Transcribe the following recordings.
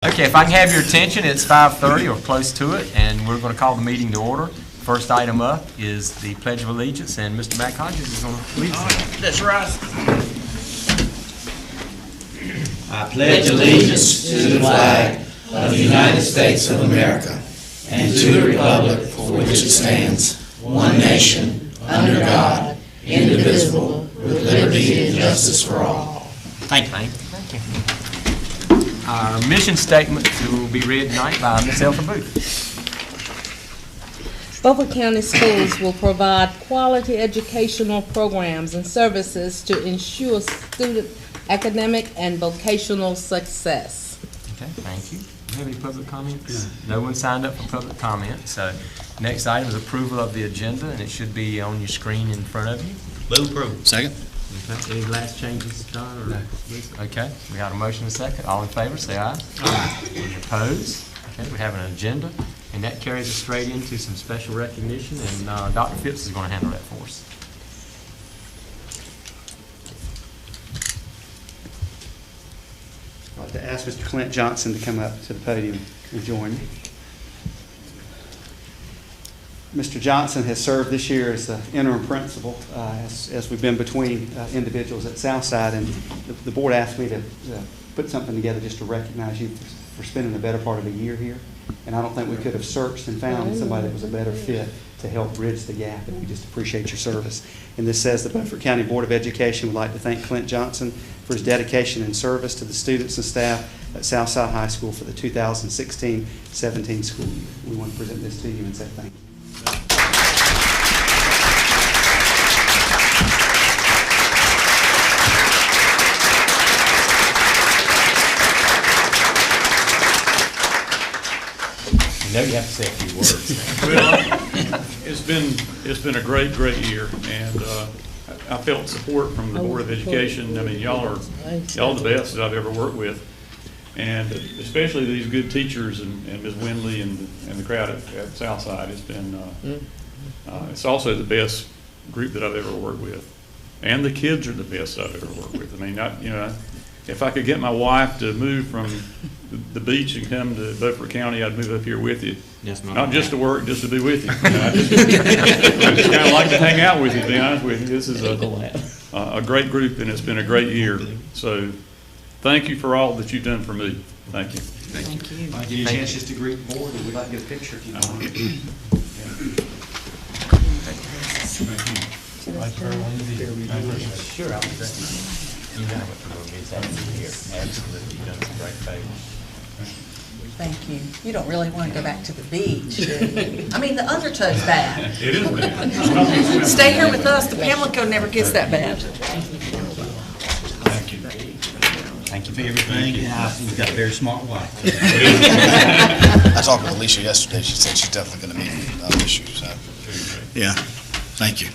Okay, if I can have your attention, it's 5:30 or close to it, and we're going to call the meeting to order. First item up is the Pledge of Allegiance, and Mr. Matt Hodges is going to lead us. That's right. I pledge allegiance to the flag of the United States of America and to the republic for which it stands, one nation, under God, indivisible, with liberty and justice for all. Thank you. Thank you. Our mission statement will be read tonight by Ms. Elsa Booth. Beaufort County Schools will provide quality educational programs and services to ensure student academic and vocational success. Okay, thank you. Do you have any public comments? No one signed up for public comment, so next item is approval of the agenda, and it should be on your screen in front of you. Move approval. Second. Okay, any last changes, Don? Or no? Okay, we got a motion and a second. All in favor, say aye. Aye. Any opposed? Okay, we have an agenda, and that carries us straight into some special recognition, and Dr. Phipps is going to handle that for us. I'd like to ask Mr. Clint Johnson to come up to the podium and join me. Mr. Johnson has served this year as the interim principal as we've been between individuals at Southside, and the board asked me to put something together just to recognize you for spending the better part of a year here. And I don't think we could have searched and found somebody that was a better fit to help bridge the gap, and we just appreciate your service. And this says the Beaufort County Board of Education would like to thank Clint Johnson for his dedication and service to the students and staff at Southside High School for the 2016-17 school year. We want to present this to you and say thank you. You know you have to say a few words. Well, it's been a great year, and I felt support from the Board of Education. I mean, y'all the best that I've ever worked with, and especially these good teachers and Ms. Windley and the crowd at Southside. It's been it's also the best group that I've ever worked with, and the kids are the best I've ever worked with. I mean, if I could get my wife to move from the beach and come to Beaufort County, I'd move up here with you. Not just to work, just to be with you. I just kind of like to hang out with you, to be honest with you. This is a great group, and it's been a great year. So thank you for all that you've done for me. Thank you. Thank you. I'll give you a chance just to greet the board, and we'd like to get a picture if you want. Sure, I'll do that. You know what the room is here. Absolutely, you've done some great favors. Thank you. You don't really want to go back to the beach, do you? I mean, the undertow's bad. It is bad. Stay here with us. The Pamlico never gets that bad. Thank you. Thank you for everything. You've got a very smart wife. I talked with Alicia yesterday. She said she's definitely going to meet the issues. So. Yeah. Thank you.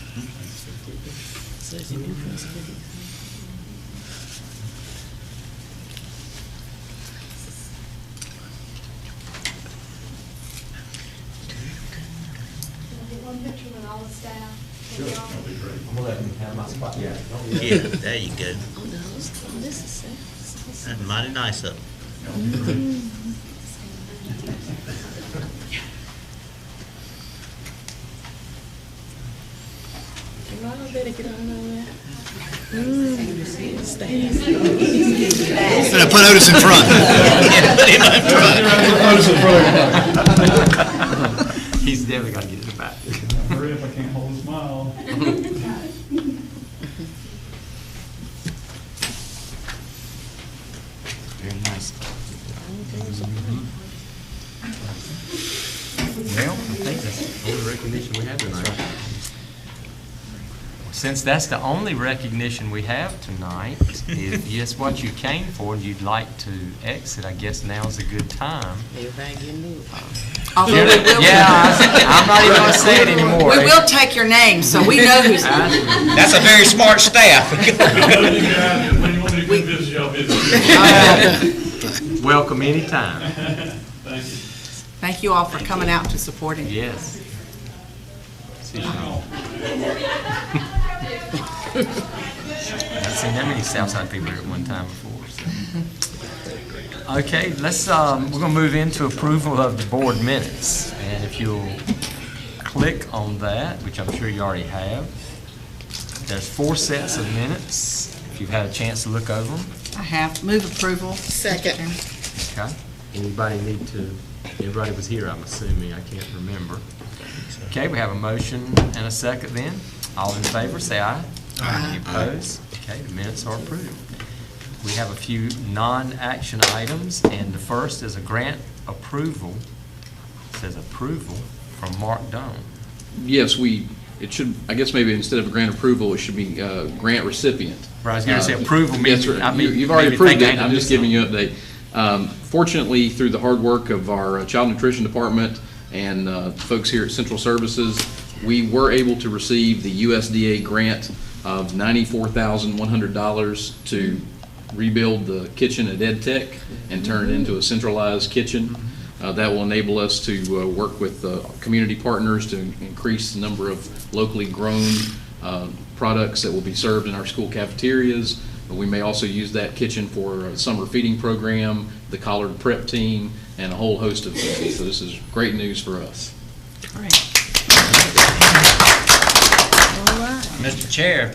One picture with all the staff. Sure. I'm going to let them have my spot. Yeah. Yeah, there you go. Oh, no, this is it. That's mighty nice of them. I better get on there. Put Otis in front. He's definitely got to get in the back. Hurry up, I can't hold a smile. Very nice. Well, I think that's the only recognition we have tonight. Since that's the only recognition we have tonight, if that's what you came for and you'd like to exit, I guess now's a good time. Everybody getting moved. I'm not even going to say it anymore. We will take your name, so we know who's. That's a very smart staff. When you want me to come visit, y'all visit. Welcome anytime. Thank you. Thank you all for coming out to support him. Yes. I've seen that many Southside people here at one time before. So. Okay, let's, we're gonna move into approval of the board minutes. And if you'll click on that, which I'm sure you already have, there's 4 sets of minutes, if you've had a chance to look over them. I have. Move approval. Second. Okay. Everybody was here, I'm assuming, I can't remember. Okay, we have a motion and a second then. All in favor, say aye. Aye. Any opposed? Okay, the minutes are approved. We have a few non-action items, and the first is a grant approval. It says approval from Mark Doan. Yes, it should, I guess maybe instead of a grant approval, it should be grant recipient. Right, I was going to say approval means, Yes, I mean. you've already maybe approved think it, I I'm need to just do giving you an update. Fortunately, through the hard work of our child nutrition department and folks here at Central Services, we were able to receive the USDA grant of $94,100 to rebuild the kitchen at EdTech and turn it into a centralized kitchen. That will enable us to work with community partners to increase the number of locally grown products that will be served in our school cafeterias. We may also use that kitchen for a summer feeding program, the collard prep team, and a whole host of things. So this is great news for us. Great. All right. Mr. Chair,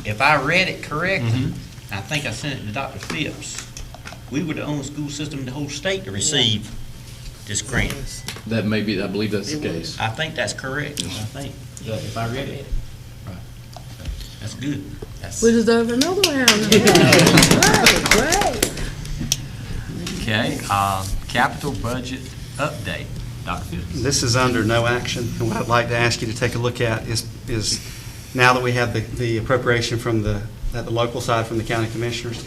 if I read it correctly, I think I sent it to Dr. Phipps, we were the only school system in the whole state to receive this grant. That may be, I believe that's the case. I think that's correct. I think, if I read it. Right. That's good. We deserve another round. Great. Okay, capital budget update. Dr. Phipps. This is under no action, and what I'd like to ask you to take a look at is now that we have the appropriation from at the local side from the county commissioners,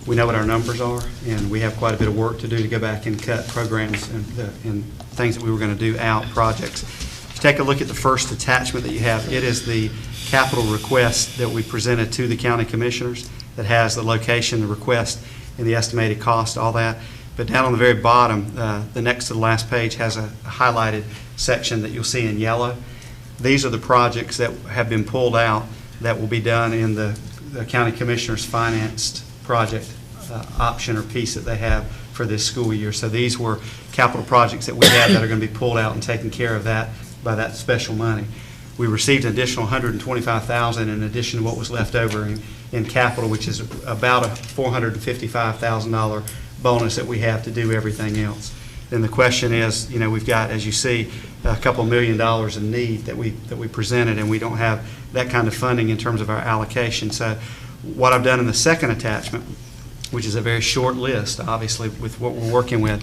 we know what our numbers are, and we have quite a bit of work to do to go back and cut programs and things that we were going to do out, projects. If you take a look at the first attachment that you have, it is the capital request that we presented to the county commissioners that has the location, the request, and the estimated cost, all that. But down on the very bottom, the next to the last page has a highlighted section that you'll see in yellow. These are the projects that have been pulled out that will be done in the county commissioners financed project option or piece that they have for this school year. So these were capital projects that we have that are going to be pulled out and taken care of that by that special money. We received an additional $125,000 in addition to what was left over in capital, which is about a $455,000 bonus that we have to do everything else. Then the question is, we've got, as you see, a couple $1 million in need that we presented, and we don't have that kind of funding in terms of our allocation. So what I've done in the second attachment, which is a very short list, obviously, with what we're working with,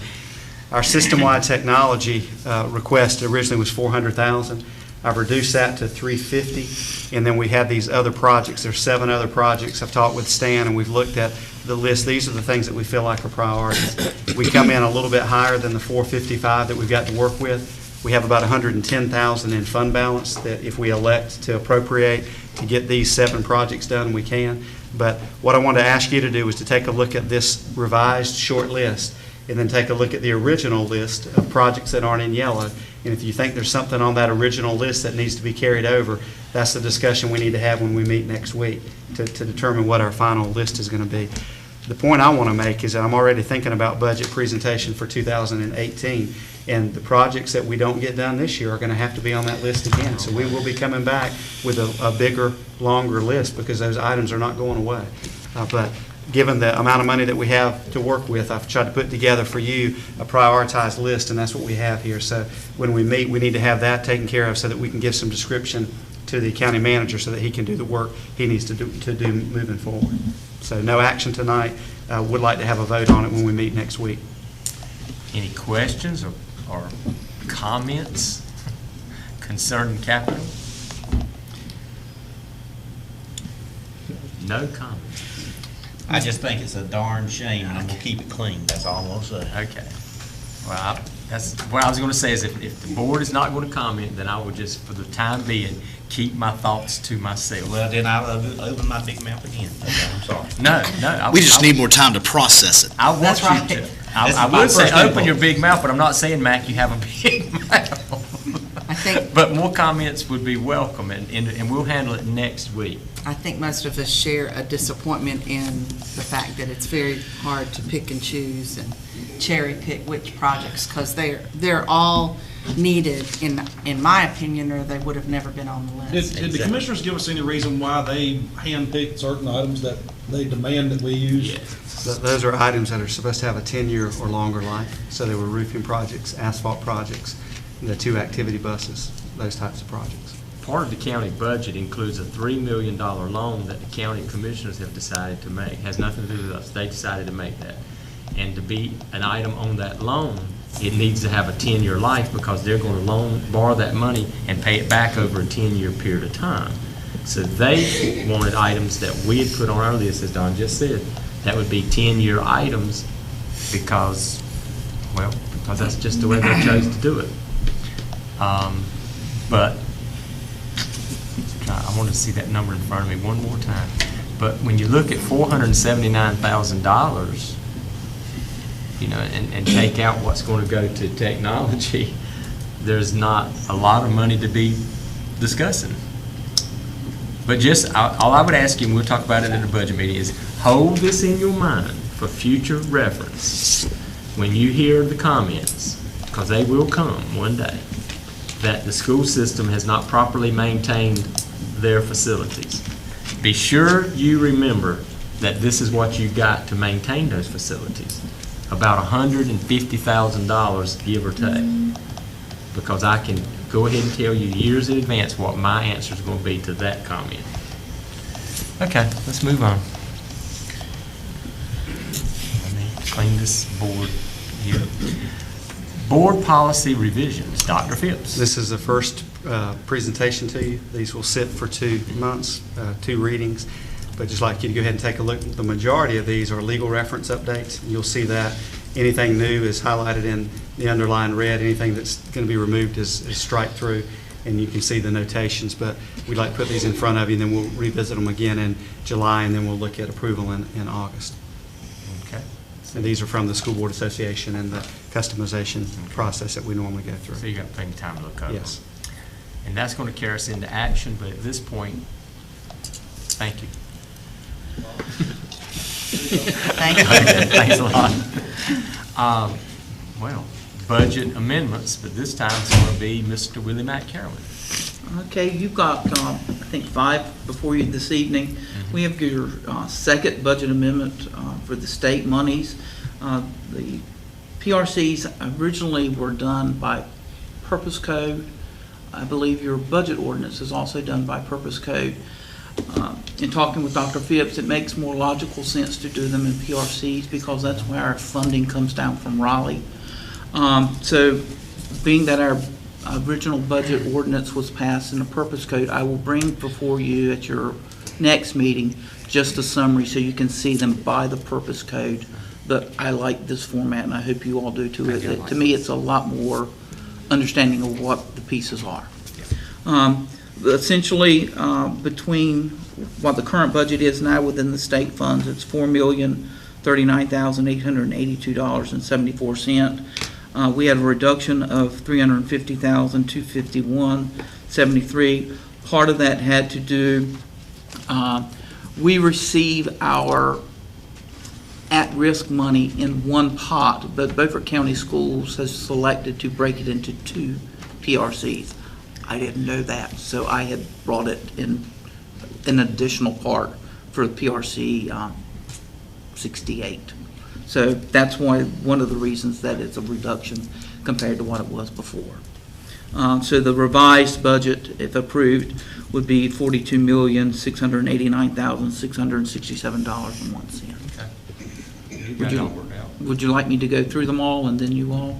our system-wide technology request originally was $400,000. I've reduced that to $350,000, and then we have these other projects. There's 7 other projects. I've talked with Stan, and we've looked at the list. These are the things that we feel like are priorities. We come in a little bit higher than the $455,000 that we've got to work with. We have about $110,000 in fund balance that if we elect to appropriate to get these 7 projects done, we can. But what I wanted to ask you to do is to take a look at this revised short list and then take a look at the original list of projects that aren't in yellow. And if you think there's something on that original list that needs to be carried over, that's the discussion we need to have when we meet next week to determine what our final list is going to be. The point I want to make is that I'm already thinking about budget presentation for 2018, and the projects that we don't get done this year are going to have to be on that list again. So we will be coming back with a bigger, longer list because those items are not going away. But given the amount of money that we have to work with, I've tried to put together for you a prioritized list, and that's what we have here. So when we meet, we need to have that taken care of so that we can give some description to the county manager so that he can do the work he needs to do moving forward. So no action tonight. Would like to have a vote on it when we meet next week. Any questions or comments concerning capital? No comments. I just think it's a darn shame, and I'm gonna keep it clean, that's all I'm gonna say. Okay. Well, that's what I was going to say is if the board is not going to comment, then I will just, for the time being, keep my thoughts to myself. Well, then I'll open my big mouth again. Okay, I'm sorry. No. We just need more time to process it. I want That's you right. to. That's I my would say first open impulse. your big mouth, but I'm not saying, Mac, you have a big mouth. I think, But more comments would be welcome, and we'll handle it next week. I think most of us share a disappointment in the fact that it's very hard to pick and choose and cherry pick which projects, because they're all needed, in my opinion, or they would have never been on the list. Did the commissioners give us any reason why they handpicked certain items that they demand that we use? Those are items that are supposed to have a 10-year or longer life. So they were roofing projects, asphalt projects, the 2 activity buses, those types of projects. Part of the county budget includes a $3 million loan that the county commissioners have decided to make. Has nothing to do with us. They decided to make that. And to be an item on that loan, it needs to have a 10-year life because they're going to borrow that money and pay it back over a 10-year period of time. So they wanted items that we had put on our list, as Don just said, that would be 10-year items because that's just the way they chose to do it. But I want to see that number in front of me one more time. But when you look at $479,000, and take out what's going to go to technology, there's not a lot of money to be discussing. But just, all I would ask you, and we'll talk about it in the budget meeting, is hold this in your mind for future reference when you hear the comments, because they will come one day, that the school system has not properly maintained their facilities. Be sure you remember that this is what you got to maintain those facilities. About $150,000, give or take, because I can go ahead and tell you years in advance what my answer is going to be to that comment. Okay, let's move on. Let me clean this board here. Board policy revisions. Dr. Phipps. This is the first presentation to you. These will sit for 2 months, 2 readings. But just like you to go ahead and take a look, the majority of these are legal reference updates. You'll see that anything new is highlighted in the underlined red. Anything that's going to be removed is strike through, and you can see the notations. But we'd like to put these in front of you, and then we'll revisit them again in July, and then we'll look at approval in August. Okay. And these are from the School Board Association and the customization process that we normally go through. So you got plenty of time to look over. Yes. And that's going to carry us into action, but at this point, thank you. Thank you. Thanks a lot. Well, budget amendments, but this time it's going to be Mr. Willie Mack Carolyn. Okay, you've got, I think, 5 before you this evening. We have your second budget amendment for the state monies. The PRCs originally were done by purpose code. I believe your budget ordinance is also done by purpose code. In talking with Dr. Phipps, it makes more logical sense to do them in PRCs because that's where our funding comes down from Raleigh. So being that our original budget ordinance was passed in a purpose code, I will bring before you at your next meeting just a summary so you can see them by the purpose code. But I like this format, and I hope you all do too. To me, it's a lot more understanding of what the pieces are. Essentially, between what the current budget is now within the state funds, it's $4,039,882.74. We had a reduction of $350,251.73. Part of that had to do, we receive our at-risk money in one pot, but Beaufort County Schools has selected to break it into 2 PRCs. I didn't know that, so I had brought it in an additional part for the PRC 68. So that's why one of the reasons that it's a reduction compared to what it was before. So the revised budget, if approved, would be $42,689,667.01. Would you like me to go through them all and then you all?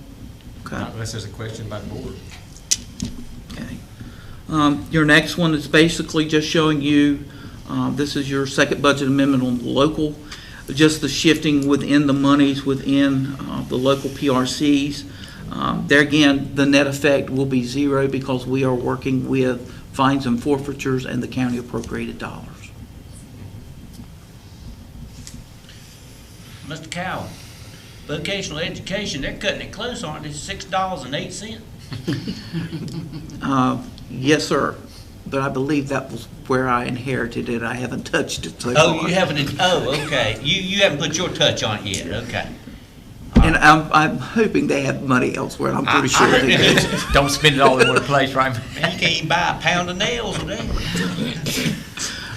Okay. Not unless there's a question by the board. Okay. Your next one is basically just showing you, this is your second budget amendment on the local, just the shifting within the monies within the local PRCs. There again, the net effect will be 0 because we are working with fines and forfeitures and the county appropriated dollars. Mr. Cowell, vocational education, they're cutting it close, aren't they? $6.08. Yes, sir, but I believe that was where I inherited it. I haven't touched it so far. Oh, you haven't, okay. You haven't put your touch on it yet, okay. And I'm hoping they have money elsewhere, and I'm pretty sure they do. Don't spend it all in one place, right? Man, you can't even buy a pound of nails with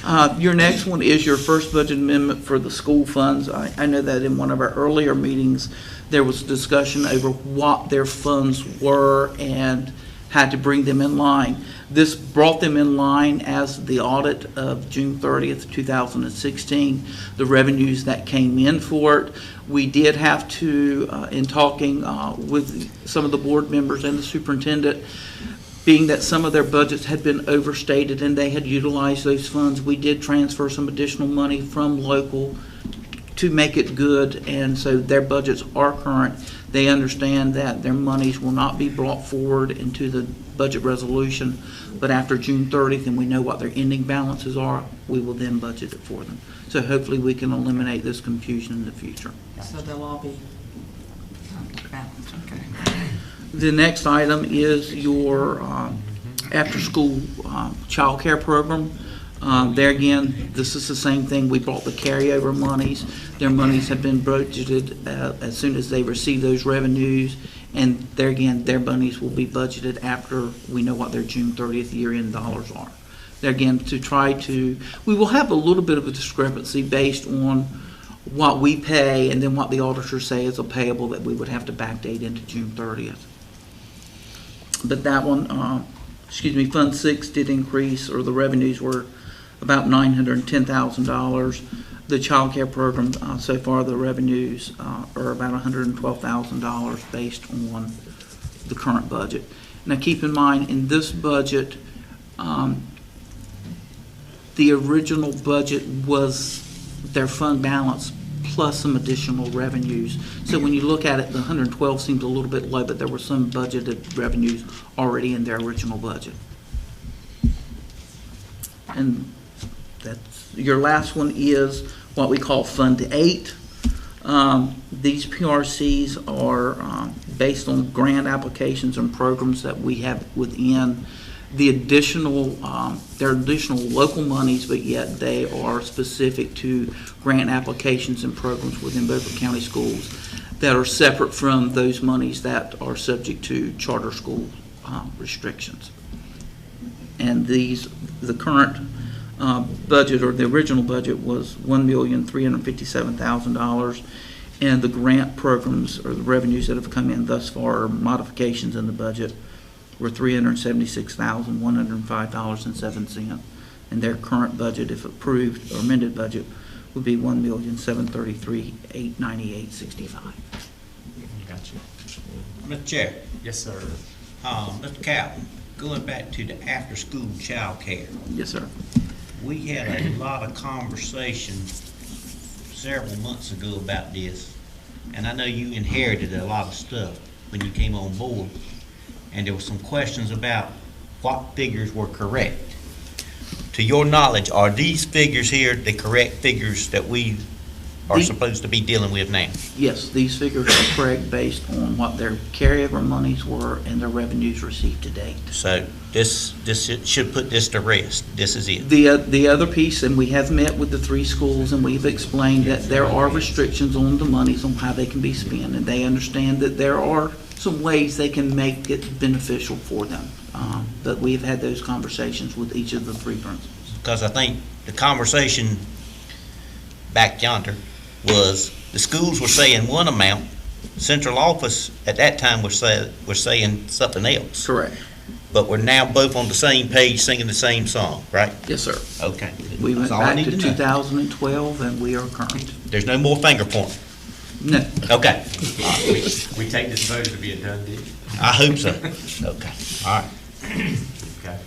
that. Your next one is your first budget amendment for the school funds. I know that in one of our earlier meetings, there was discussion over what their funds were and had to bring them in line. This brought them in line as the audit of June 30th, 2016, the revenues that came in for it. We did have to, in talking with some of the board members and the superintendent, being that some of their budgets had been overstated and they had utilized those funds, we did transfer some additional money from local to make it good, and so their budgets are current. They understand that their monies will not be brought forward into the budget resolution, but after June 30th and we know what their ending balances are, we will then budget it for them. So hopefully we can eliminate this confusion in the future. So they'll all be balanced, okay. The next item is your after-school child care program. There again, this is the same thing. We brought the carryover monies. Their monies have been budgeted as soon as they receive those revenues. And there again, their monies will be budgeted after we know what their June 30th year-end dollars are. There again, we will have a little bit of a discrepancy based on what we pay and then what the auditors say is a payable that we would have to backdate into June 30th. But that one, Fund 6 did increase, or the revenues were about $910,000. The child care program, so far the revenues are about $112,000 based on the current budget. Now keep in mind, in this budget, the original budget was their fund balance plus some additional revenues. So when you look at it, the 112 seems a little bit low, but there were some budgeted revenues already in their original budget. And that's, your last one is what we call Fund 8. These PRCs are based on grant applications and programs that we have within the additional, they're additional local monies, but yet they are specific to grant applications and programs within Beaufort County Schools that are separate from those monies that are subject to charter school restrictions. And these, the current budget, or the original budget, was $1,357,000, and the grant programs or the revenues that have come in thus far, or modifications in the budget, were $376,105.07, and their current budget, if approved, or amended budget, would be $1,733,898.65. Gotcha. Mr. Chair. Yes, sir. Mr. Calvin, going back to the after-school child care. Yes, sir. We had a lot of conversation several months ago about this, and I know you inherited a lot of stuff when you came on board, and there were some questions about what figures were correct. To your knowledge, are these figures here the correct figures that we are supposed to be dealing with now? Yes, these figures are correct based on what their carryover monies were and their revenues received to date. So this should put this to rest. This is it. The other piece, and we have met with the 3 schools, and we've explained that there are restrictions on the monies on how they can be spent, and they understand that there are some ways they can make it beneficial for them. But we've had those conversations with each of the 3 principals. Because I think the conversation back yonder was the schools were saying one amount, central office at that time was saying something else. Correct. But we're now both on the same page singing the same song, right? Yes, sir. Okay. We went That's all I back need to know. 2012, and we are current. There's no more finger pointing. No. Okay. We take this vote to be a done deal. I hope so. Okay. All right. Okay.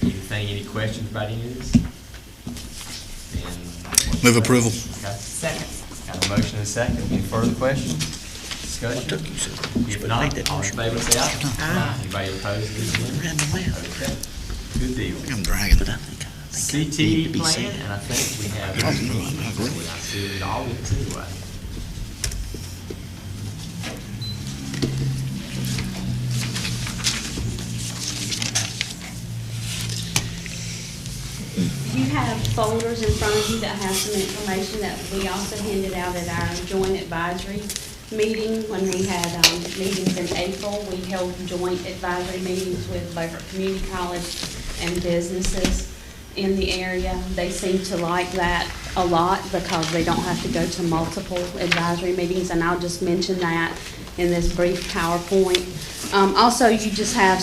Anything, any questions about any of this? Then- Move approval. Okay. Second. Got a motion and a second. Any further questions? Discussion? If not, all in favor, say aye. Anybody opposed? Okay. Good deal. I'm dragging it. CTE plan, and I think we have. I see it all in it anyway. folders in front of you that have some information that we also handed out at our joint advisory meeting. When we had meetings in April, we held joint advisory meetings with Beaufort Community College and businesses in the area. They seem to like that a lot because they don't have to go to multiple advisory meetings, and I'll just mention that in this brief PowerPoint. Also, you just have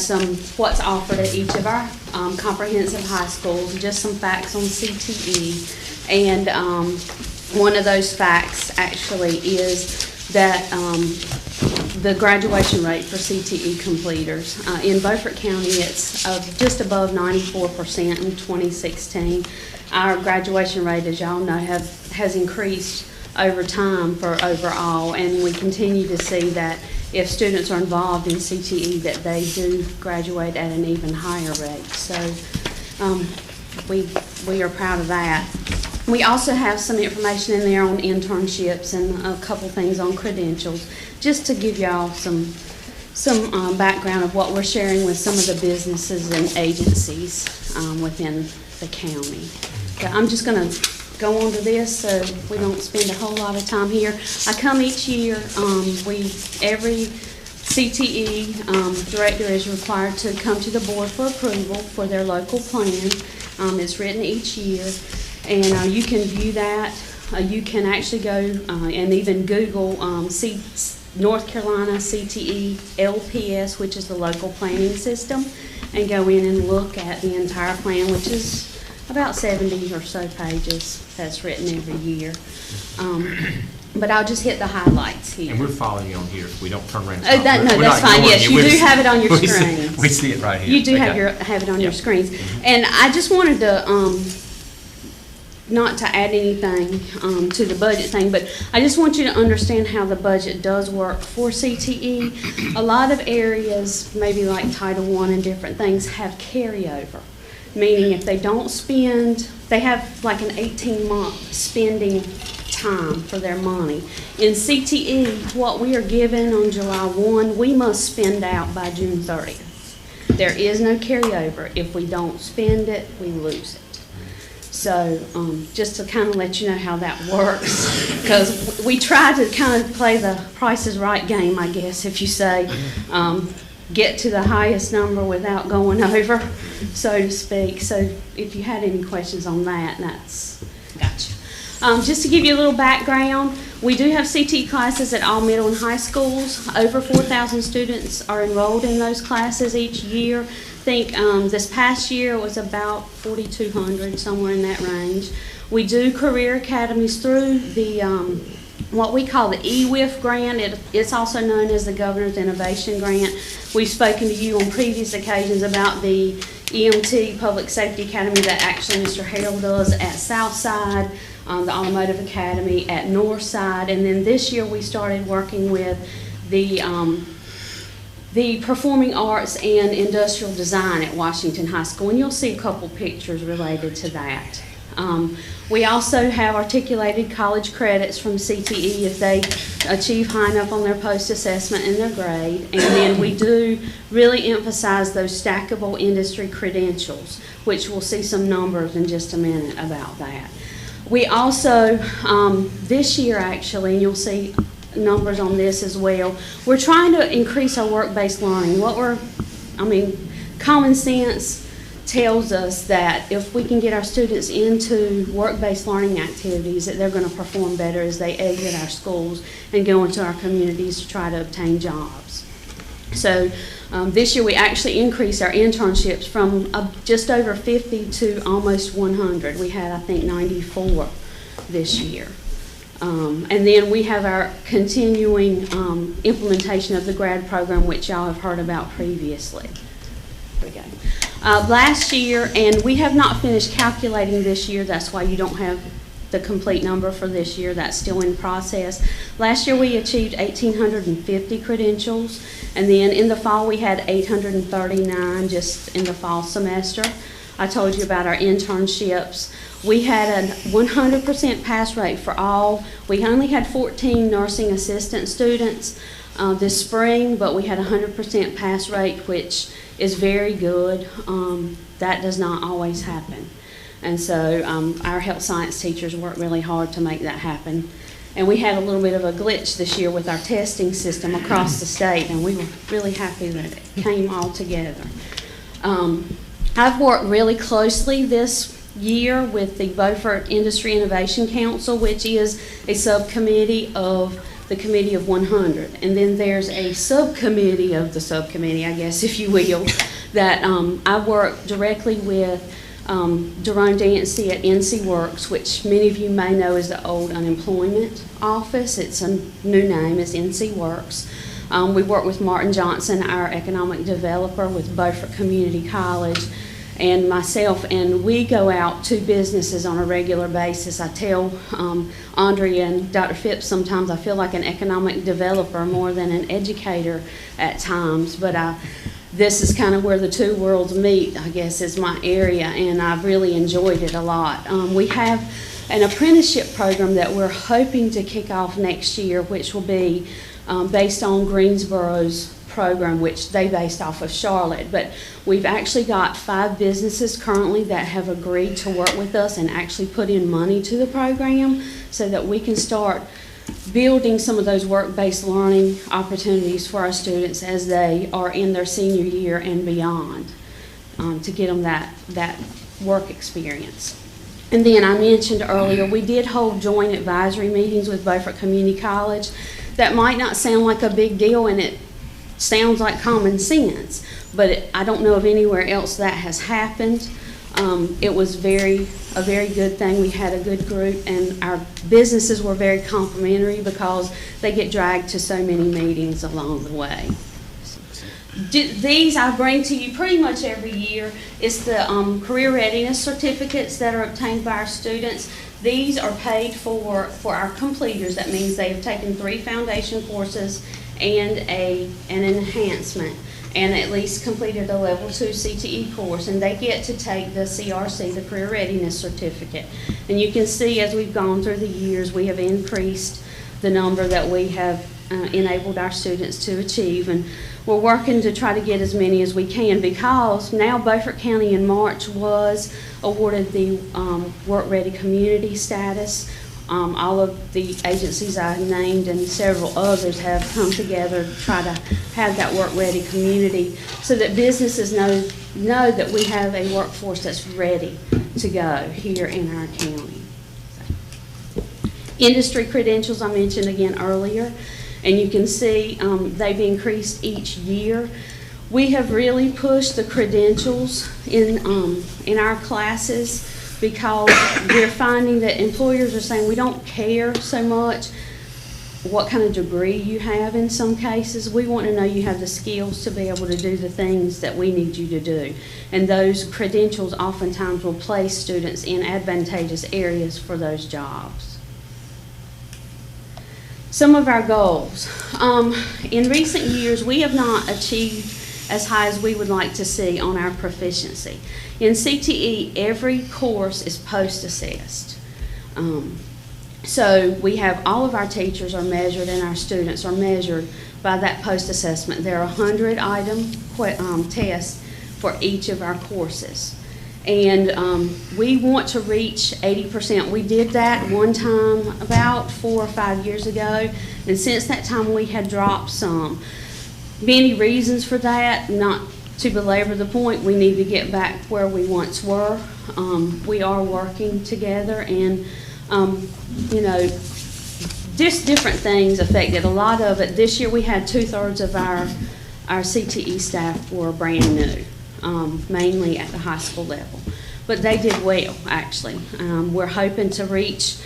what's offered at each of our comprehensive high schools, just some facts on CTE. And one of those facts actually is that the graduation rate for CTE completers. In Beaufort County, it's just above 94% in 2016. Our graduation rate, as y'all know, has increased over time for overall, and we continue to see that if students are involved in CTE, that they do graduate at an even higher rate. So we are proud of that. We also have some information in there on internships and a couple things on credentials, just to give y'all some background of what we're sharing with some of the businesses and agencies within the county. So I'm just going to go on to this so we don't spend a whole lot of time here. I come each year. Every CTE director is required to come to the board for approval for their local plan. It's written each year. And you can view that. You can actually go and even Google North Carolina CTE LPS, which is the local planning system, and go in and look at the entire plan, which is about 70 or so pages that's written every year. But I'll just hit the highlights here. And we're following you on here if we don't turn around. Oh, that's fine. Yes, you do have it on your screens. We see it right here. You do have it on your screens. And I just wanted to not to add anything to the budget thing, but I just want you to understand how the budget does work for CTE. A lot of areas, maybe like Title I and different things, have carryover, meaning if they don't spend, they have like an 18-month spending time for their money. In CTE, what we are given on July 1, we must spend out by June 30th. There is no carryover. If we don't spend it, we lose it. So just to kind of let you know how that works, because we try to kind of play the Price is Right game, I guess, if you say, get to the highest number without going over, so to speak. So if you had any questions on that, that's gotcha. Just to give you a little background, we do have CTE classes at all middle and high schools. Over 4,000 students are enrolled in those classes each year. I think this past year it was about 4,200, somewhere in that range. We do career academies through the what we call the EWIF grant. It's also known as the Governor's Innovation Grant. We've spoken to you on previous occasions about the EMT Public Safety Academy that actually Mr. Harrell does at Southside, the Automotive Academy at Northside, and then this year we started working with the Performing Arts and Industrial Design at Washington High School, and you'll see a couple pictures related to that. We also have articulated college credits from CTE if they achieve high enough on their post-assessment and their grade, and then we do really emphasize those stackable industry credentials, which we'll see some numbers in just a minute about that. We also, this year actually, and you'll see numbers on this as well, we're trying to increase our work-based learning. Common sense tells us that if we can get our students into work-based learning activities, that they're going to perform better as they exit our schools and go into our communities to try to obtain jobs. So this year we actually increased our internships from just over 50 to almost 100. We had, I think, 94 this year. And then we have our continuing implementation of the grad program, which y'all have heard about previously. There we go. Last year, and we have not finished calculating this year, that's why you don't have the complete number for this year, that's still in process. Last year we achieved 1,850 credentials, and then in the fall we had 839 just in the fall semester. I told you about our internships. We had a 100% pass rate for all. We only had 14 nursing assistant students this spring, but we had a 100% pass rate, which is very good. That does not always happen. And so our health science teachers worked really hard to make that happen. And we had a little bit of a glitch this year with our testing system across the state, and we were really happy that it came all together. I've worked really closely this year with the Beaufort Industry Innovation Council, which is a subcommittee of the Committee of 100. And then there's a subcommittee of the subcommittee, I guess, if you will, that I work directly with Jerome Dancy at NC Works, which many of you may know is the old unemployment office. It's a new name, it's NC Works. We work with Martin Johnson, our economic developer with Beaufort Community College, and myself, and we go out to businesses on a regular basis. I tell Andre and Dr. Phipps sometimes I feel like an economic developer more than an educator at times, but this is kind of where the two worlds meet, I guess, is my area, and I've really enjoyed it a lot. We have an apprenticeship program that we're hoping to kick off next year, which will be based on Greensboro's program, which they based off of Charlotte. But we've actually got 5 businesses currently that have agreed to work with us and actually put in money to the program so that we can start building some of those work-based learning opportunities for our students as they are in their senior year and beyond, to get them that work experience. And then I mentioned earlier, we did hold joint advisory meetings with Beaufort Community College. That might not sound like a big deal, and it sounds like common sense, but I don't know of anywhere else that has happened. It was a very good thing. We had a good group, and our businesses were very complimentary because they get dragged to so many meetings along the way. These I bring to you pretty much every year. It's the career readiness certificates that are obtained by our students. These are paid for our completers. That means they have taken 3 foundation courses and an enhancement, and at least completed a level 2 CTE course, and they get to take the CRC, the Career Readiness Certificate. And you can see as we've gone through the years, we have increased the number that we have enabled our students to achieve, and we're working to try to get as many as we can, because now Beaufort County in March was awarded the Work Ready Community status. All of the agencies I named and several others have come together to try to have that work-ready community so that businesses know that we have a workforce that's ready to go here in our county. Industry credentials I mentioned again earlier, and you can see they've increased each year. We have really pushed the credentials in our classes, because we're finding that employers are saying we don't care so much what kind of degree you have in some cases. We want to know you have the skills to be able to do the things that we need you to do. And those credentials oftentimes will place students in advantageous areas for those jobs. Some of our goals. In recent years, we have not achieved as high as we would like to see on our proficiency. In CTE, every course is post-assessed. So we have all of our teachers are measured and our students are measured by that post-assessment. There are 100-item tests for each of our courses. And we want to reach 80%. We did that one time about 4 or 5 years ago, and since that time we had dropped some. Many reasons for that, not to belabor the point, we need to get back where we once were. We are working together, and you know, just different things affected a lot of it. This year we had 2/3 of our CTE staff were brand new, mainly at the high school level. But they did well, actually. We're hoping to reach,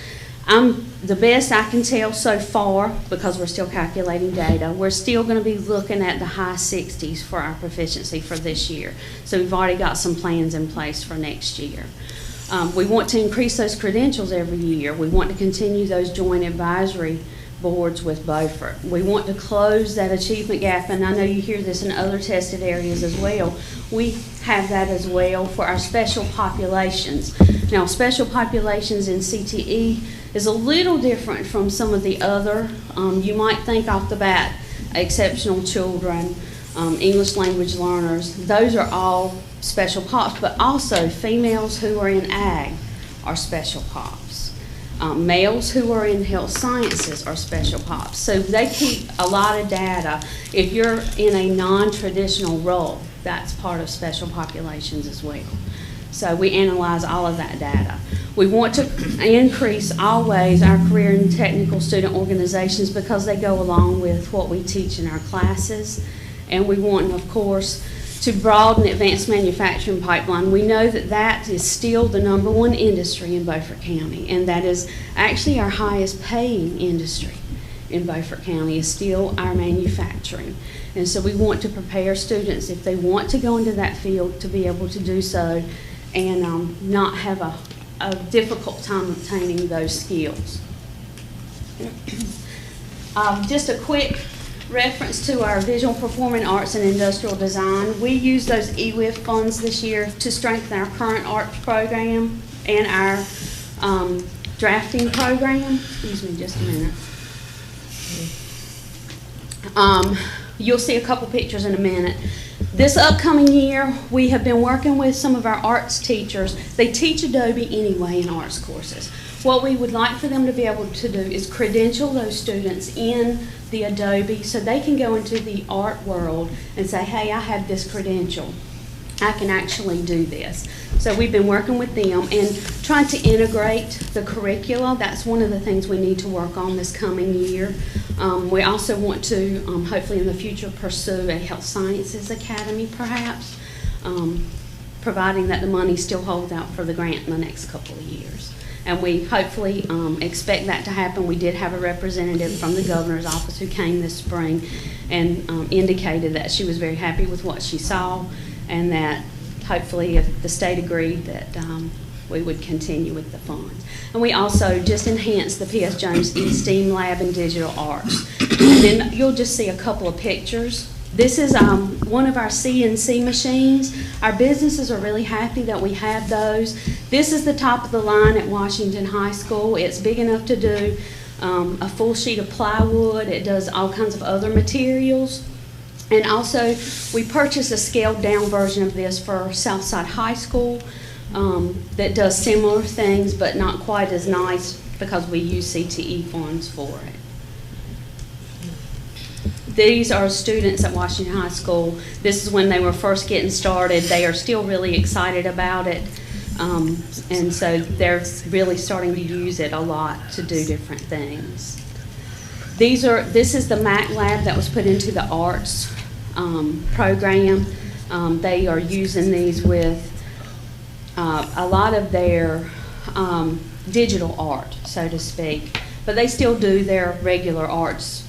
the best I can tell so far, because we're still calculating data, we're still going to be looking at the high 60s for our proficiency for this year. So we've already got some plans in place for next year. We want to increase those credentials every year. We want to continue those joint advisory boards with Beaufort. We want to close that achievement gap, and I know you hear this in other tested areas as well. We have that as well for our special populations. Now, special populations in CTE is a little different from some of the other, you might think off the bat, exceptional children, English language learners. Those are all special pops, but also females who are in ag are special pops. Males who are in health sciences are special pops. So they keep a lot of data. If you're in a non-traditional role, that's part of special populations as well. So we analyze all of that data. We want to increase always our career and technical student organizations because they go along with what we teach in our classes. And we want, of course, to broaden the advanced manufacturing pipeline. We know that that is still the #1 industry in Beaufort County, and that is actually our highest paying industry in Beaufort County is still our manufacturing. And so we want to prepare students, if they want to go into that field, to be able to do so and not have a difficult time obtaining those skills. Just a quick reference to our visual performing arts and industrial design. We use those EWIF funds this year to strengthen our current arts program and our drafting program. Excuse me just a minute. You'll see a couple pictures in a minute. This upcoming year, we have been working with some of our arts teachers. They teach Adobe anyway in arts courses. What we would like for them to be able to do is credential those students in the Adobe so they can go into the art world and say, hey, I have this credential. I can actually do this. So we've been working with them and trying to integrate the curricula. That's one of the things we need to work on this coming year. We also want to, hopefully in the future, pursue a health sciences academy perhaps, providing that the money still holds out for the grant in the next couple of years. And we hopefully expect that to happen. We did have a representative from the governor's office who came this spring and indicated that she was very happy with what she saw and that hopefully if the state agreed that we would continue with the funds. And we also just enhanced the P.S. Jones STEAM Lab in Digital Arts. And then you'll just see a couple of pictures. This is one of our CNC machines. Our businesses are really happy that we have those. This is the top of the line at Washington High School. It's big enough to do a full sheet of plywood. It does all kinds of other materials. And also, we purchased a scaled down version of this for Southside High School that does similar things, but not quite as nice because we use CTE funds for it. These are students at Washington High School. This is when they were first getting started. They are still really excited about it. And so they're really starting to use it a lot to do different things. This is the Mac lab that was put into the arts program. They are using these with a lot of their digital art, so to speak. But they still do their regular arts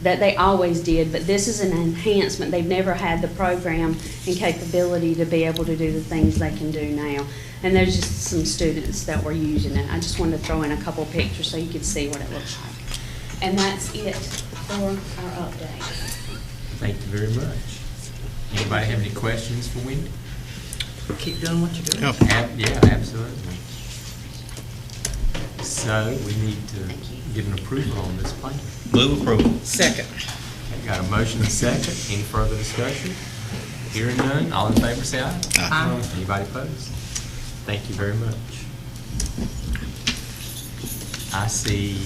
that they always did, but this is an enhancement. They've never had the program and capability to be able to do the things they can do now. And there's just some students that were using it. I just wanted to throw in a couple pictures so you could see what it looks like. And that's it for our update. Thank you very much. Anybody have any questions for Wendy? Keep doing what you're doing. Yeah, absolutely. So we need to get an approval on this plan. Move approval. Second. Okay, got a motion and a second. Any further discussion? Hearing none, all in favor say aye. Aye. Anybody opposed? Thank you very much. I see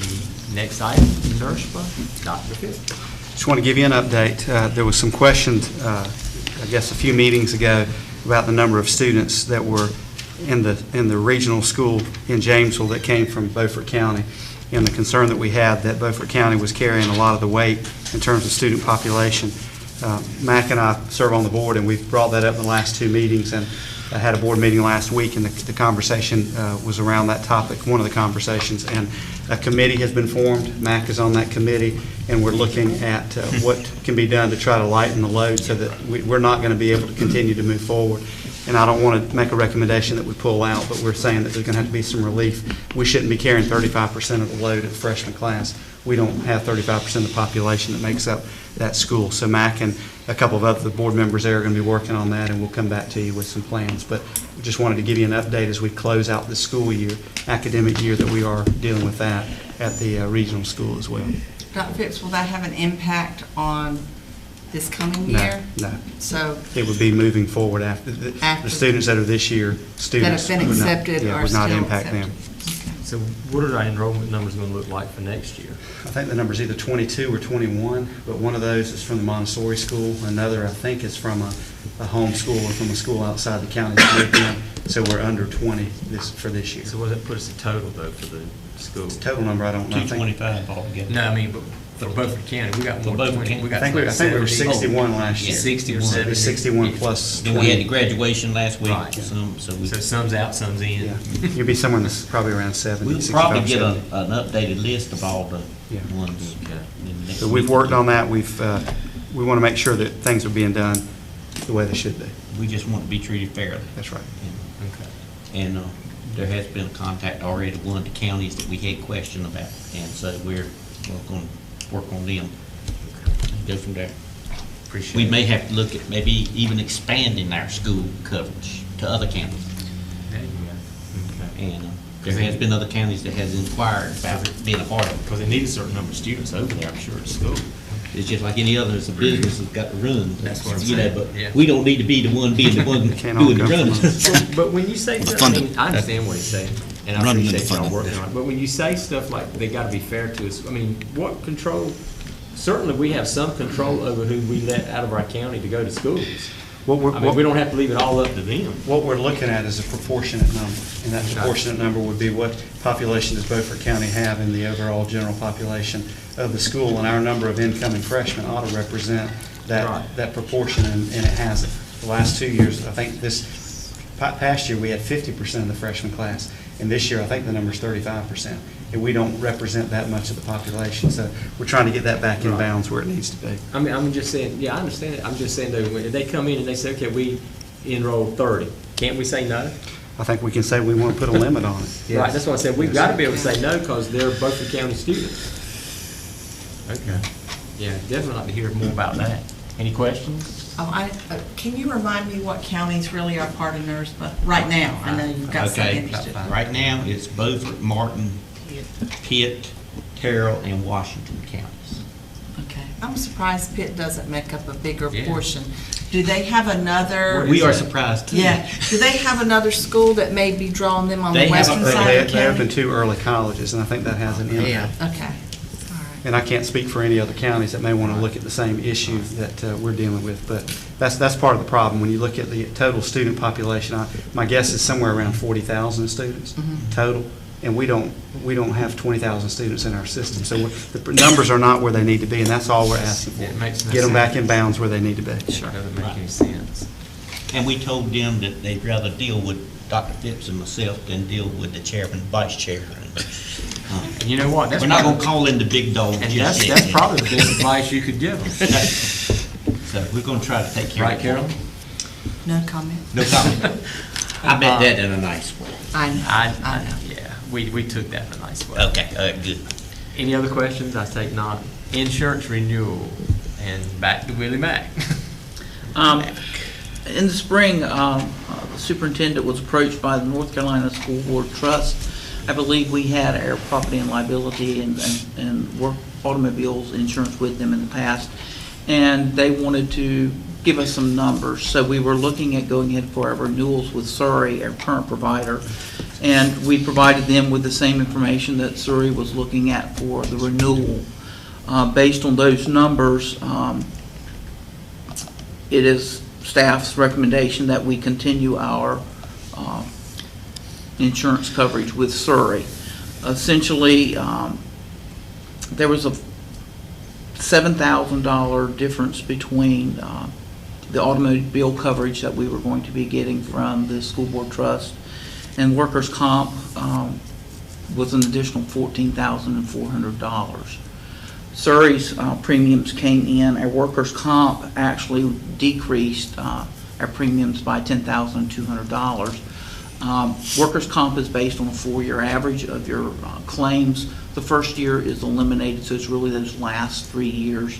next item, NERSPA, Dr. Phipps. Just want to give you an update. There was some questions, I guess, a few meetings ago about the number of students that were in the regional school in Jamesville that came from Beaufort County, and the concern that we had that Beaufort County was carrying a lot of the weight in terms of student population. Mac and I serve on the board, and we've brought that up in the last two meetings, and I had a board meeting last week, and the conversation was around that topic, one of the conversations, and a committee has been formed. Mac is on that committee, and we're looking at what can be done to try to lighten the load so that we're not going to be able to continue to move forward. And I don't want to make a recommendation that we pull out, but we're saying that there's going to have to be some relief. We shouldn't be carrying 35% of the load of the freshman class. We don't have 35% of the population that makes up that school. So Mac and a couple of other board members there are going to be working on that, and we'll come back to you with some plans. But just wanted to give you an update as we close out the school year, academic year, that we are dealing with that at the regional school as well. Dr. Phipps, will that have an impact on this coming No, year? no. So It would be moving forward after, After- the students that are this year, students. been would not- accepted yeah, are would not still impact them. So what are our enrollment numbers going to look like for next year? I think the number's either 22 or 21, but one of those is from the Montessori school. Another, I think, is from a home school or from a school outside the county that moved in. So we're under 20 for this year. So what does that put us in total, though, for the school? Total number, I don't know. I think- 225 altogether. No, I mean, but for Beaufort County, we got For more Beaufort than 20. County. We got I think we were 70. 61 last year. 61. It was 61 plus Then we had the 20. graduation last week, Right. so we. So some's out, some's in. Yeah, you'll be somewhere that's probably around 70, We'll 65, probably get 70. an updated list of all the Yeah. ones. Okay. in the next So we've week. worked on that. We want to make sure that things are being done the way they should be. We just want to be treated fairly. That's right. Okay. And there has been a contact already to one of the counties that we had question about, and so we're going to work on them. Go from there. Appreciate We it. may have to look at maybe even expanding our school coverage to other counties. There you go. Okay. And there has been other counties that has inquired about being a part of it. Because they need a certain number of students over there, I'm sure, at school. It's just like any other, it's a business that's got to run. That's what I'm You know, saying, but yeah. we don't need to be the one being the one Can't all doing the come running. from But when you say, The I funding. mean, I understand what he's saying, and I Running and appreciate y'all funding. working on it, but when you say stuff like, they gotta be fair to us, I mean, what control, certainly we have some control over who we let out of our county to go to schools. I mean, we don't have to leave it all up to them. What we're looking at is a proportionate number, and that proportionate number would be what population does Beaufort County have in the overall general population of the school, and our number of incoming freshmen ought to represent Right. that proportion, and it hasn't. The last 2 years, I think this past year, we had 50% of the freshman class, and this year, I think the number's 35%, and we don't represent that much of the population, so we're trying to get that back in Right. bounds where it needs to be. I mean, I'm just saying, yeah, I understand it, I'm just saying though, when they come in and they say, okay, we enroll 30, can't we say no? I think we can say we want to put a limit on it. Right, that's what I said, we've got to be able to say no, because they're Beaufort County students. Okay. Yeah, definitely like to hear more about that. Any questions? Can you remind me what counties really are part of NERSBA right now? I know you've got some Okay, interested. right now, it's Beaufort, Martin, Pitt, Terrell, and Washington counties. Okay. I'm surprised Pitt doesn't make up a bigger Yeah. portion. Do they have another? We are surprised too. Yeah. Do they have another school that may be drawing them on the They have western a- side of the They opened county? 2 early colleges, and I think that has an impact. Okay. All right. And I can't speak for any other counties that may want to look at the same issue that we're dealing with, but that's part of the problem. When you look at the total student population, my guess is somewhere around 40,000 students total, and we don't have 20,000 students in our system. So the numbers are not where they need to be, and that's all we're asking for. Yeah, it makes no Get them back sense. in bounds where they need to be. Sure. Doesn't make any sense. And we told them that they'd rather deal with Dr. Phipps and myself than deal with the chairman, vice chair. And you know what? That's We're not probably- gonna call in the big dog And just yet. that's probably the best advice you could give them. So we're gonna try to take care of it. Right, Carol? No comment? No comment. I bet that in a nice way. I know. I know, yeah. We took that in a nice way. Okay, good. Any other questions? I take not. Insurance renewal, and back to Willie Mack. In the spring, the superintendent was approached by the North Carolina School Board Trust. I believe we had our property and liability and work automobiles insurance with them in the past, and they wanted to give us some numbers. So we were looking at going ahead for our renewals with Surrey, our current provider, and we provided them with the same information that Surrey was looking at for the renewal. Based on those numbers, it is staff's recommendation that we continue our insurance coverage with Surrey. Essentially, there was a $7,000 difference between the automobile coverage that we were going to be getting from the school board trust, and workers' comp was an additional $14,400. Surrey's premiums came in. Our workers' comp actually decreased our premiums by $10,200. Workers' comp is based on a 4-year average of your claims. The first year is eliminated, so it's really those last 3 years.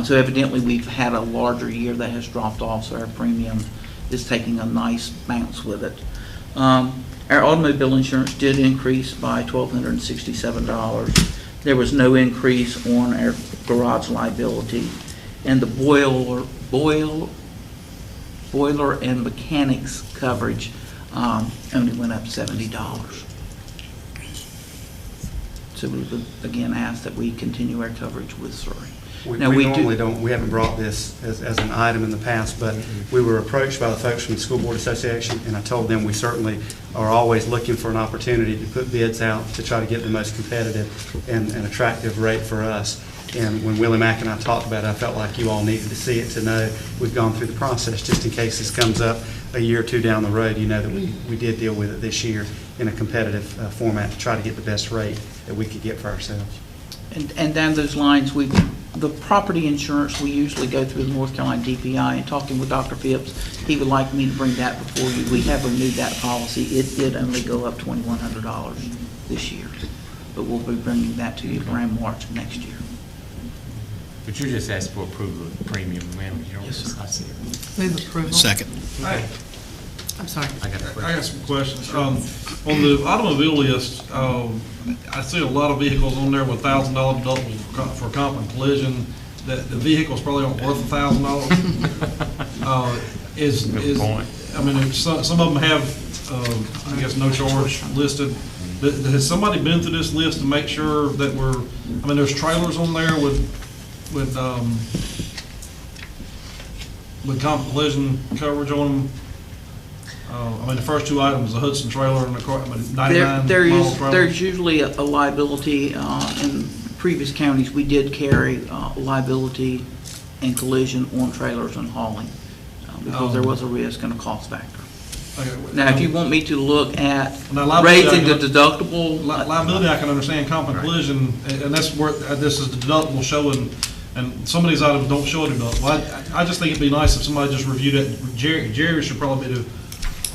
So evidently we've had a larger year that has dropped off, so our premium is taking a nice bounce with it. Our automobile insurance did increase by $1,267. There was no increase on our garage liability. and the boiler and mechanics coverage only went up $70. So we would again ask that we continue our coverage with Surrey. We Now, we normally don't, we haven't brought this as an item in the past, but we were approached by the folks from the School Board Association, and I told them we certainly are always looking for an opportunity to put bids out to try to get the most competitive and attractive rate for us. And when Willie Mack and I talked about it, I felt like you all needed to see it to know we've gone through the process, just in case this comes up a year or two down the road, you know that we did deal with it this year in a competitive format to try to get the best rate that we could get for ourselves. And down those lines, the property insurance, we usually go through the North Carolina DPI, and talking with Dr. Phipps, he would like me to bring that before you. We have renewed that policy. It did only go up $2,100 this year, but we'll be bringing that to you around March of next year. But you're just asking for approval of the premium, ma'am? Yes, sir. I see it. Move approval. Second. I'm sorry. I got a I question. got some questions. On the automobile list, I see a lot of vehicles on there with $1,000 deductibles for comp and collision. That the vehicles probably aren't worth $1,000. Good point. I mean, some of them have, I guess, no charge listed. But has somebody been through this list to make sure that I mean, there's trailers on there with comp and collision coverage on them. I mean, the first two items, the Hudson trailer and the car, 99 mile trailer. There's usually a liability. In previous counties, we did carry liability and collision on trailers and hauling because there was a risk and a cost factor. Okay, Now, if you want me to look at Now, raising the deductible. Liability, I can understand. Comp and collision, and that's where this is the deductible showing, and some of these items don't show a deductible. I just think it'd be nice if somebody just reviewed it. Jerry should probably be the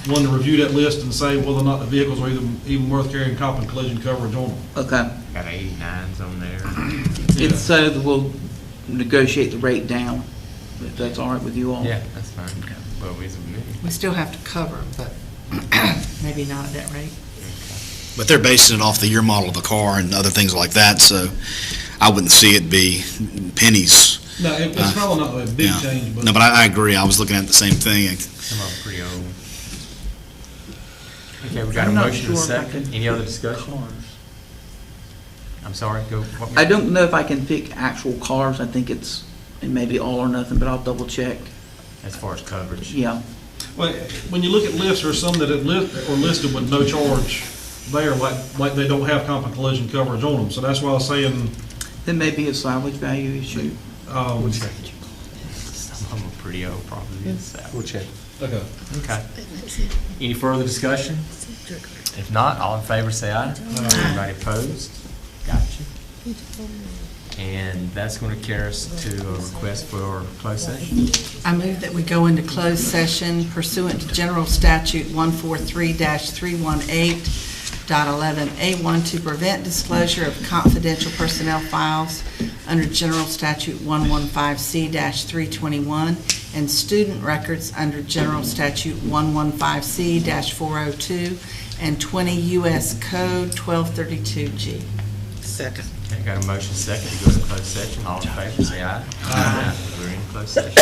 one to review that list and say whether or not the vehicles are even worth carrying comp and collision coverage on them. Okay. Got 89s on there. It's so that we'll negotiate the rate down, if that's all right with you all. Yeah, that's fine. Well, we submit. We still have to cover them, but maybe not at that rate. But they're basing it off the year model of the car and other things like that, so I wouldn't see it be pennies. No, it's probably not a big change, but. No, but I agree. I was looking at the same thing. Some of them are pretty old. Okay, we got a motion and a second. Any other discussion? I'm sorry, go. I don't know if I can pick actual cars. I think it may be all or nothing, but I'll double check. As far as coverage? Yeah. Well, when you look at lists, there's some that are listed with no charge there, like they don't have comp and collision coverage on them. So that's why I was saying. There may be a salvage value issue. We'll check. Some of them are pretty old, probably. We'll check. Okay. Okay. Any further discussion? If not, all in favor say aye. Anybody opposed? Gotcha. And that's going to carry us to a request for closed session. I move that we go into closed session pursuant to General Statute 143-318.11A1 to prevent disclosure of confidential personnel files under General Statute 115C-321 and student records under General Statute 115C-402 and 20 U.S. Code 1232G. Second. Okay, got a motion second to go into closed session. All in favor, say aye. Aye. We're in closed session.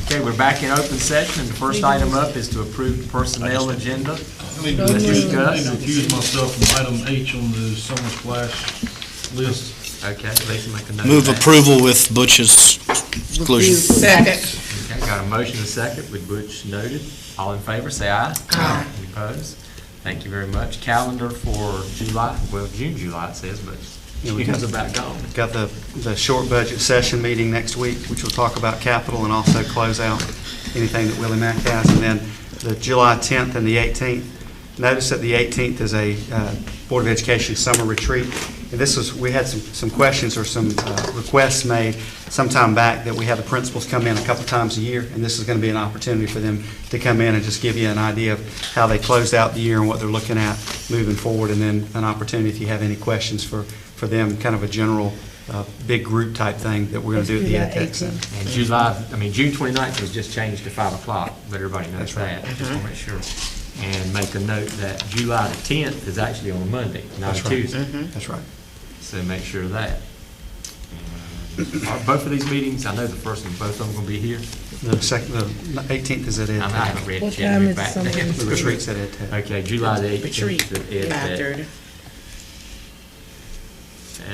Okay, we're back in open session, and the first item up is to approve the personnel agenda. I need to recuse myself from item H on the summer splash list. Okay, Lisa, make a note. Move of that. approval with Butch's exclusion. Second. Okay, got a motion and a second with Butch noted. All in favor, say aye. Aye. Any opposed? Thank you very much. Calendar for July, well, June, July it says, but June's about gone. Got the short budget session meeting next week, which will talk about capital and also close out anything that Willie Mack has. And then the July 10th and the 18th. Notice that the 18th is a Board of Education summer retreat. And this was, we had some questions or some requests made sometime back that we have the principals come in a couple times a year, and this is going to be an opportunity for them to come in and just give you an idea of how they closed out the year and what they're looking at moving forward, and then an opportunity if you have any questions for them, kind of a general big group type thing that we're going to do at the Ed Tech Center. And June 29th was just changed to 5 o'clock, but everybody knows That's right. that. Just want to make sure. And make a note that July the 10th is actually on a Monday, not That's a right. Tuesday. That's right. So make sure of that. Are both of these meetings, I know the first one, both of them going to be here? The 18th is at Ed I Tech. haven't read What it yet. time Let me is back some of down. these? The retreat's at Ed Tech. Okay, July the 18th Retreat, is at Ed Tech. 5:30.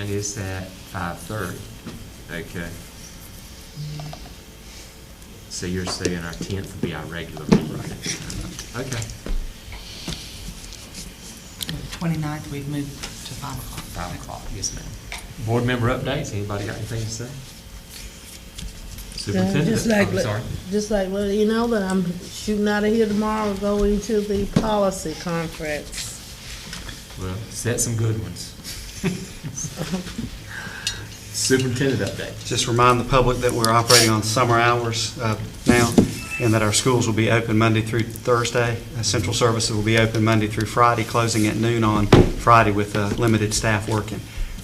And it's at 5:30. Okay. So you're saying our 10th will be our regular meeting? Okay. 29th, we've moved to 5 o'clock. 5 o'clock, yes, ma'am. Board member updates, anybody got anything to say? Superintendent? Just like, I'm sorry. just like, well, you know, that I'm shooting out of here tomorrow, going to the policy conference. Well, set some good ones. Superintendent update. Just remind the public that we're operating on summer hours now, and that our schools will be open Monday through Thursday. Central services will be open Monday through Friday, closing at noon on Friday with limited staff working.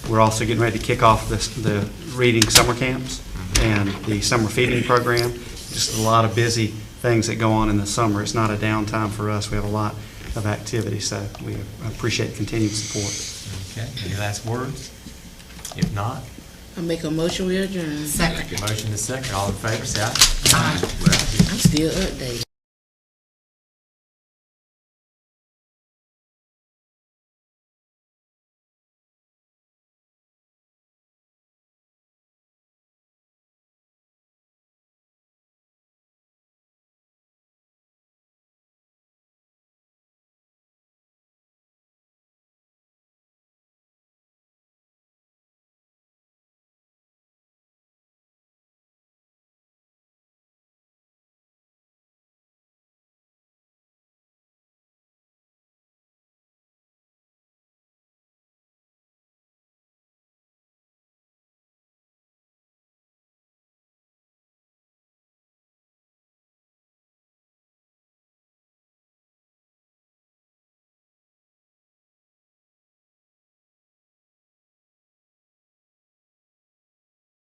We're also getting ready to kick off the reading summer camps and the summer feeding program. Just a lot of busy things that go on in the summer. It's not a downtime for us. We have a lot of activity, so we appreciate continued support. Okay, any last words? If not, I make a motion, we adjourn. Second. motion is second. All in favor, say aye. Aye. We're out here. I'm still updated.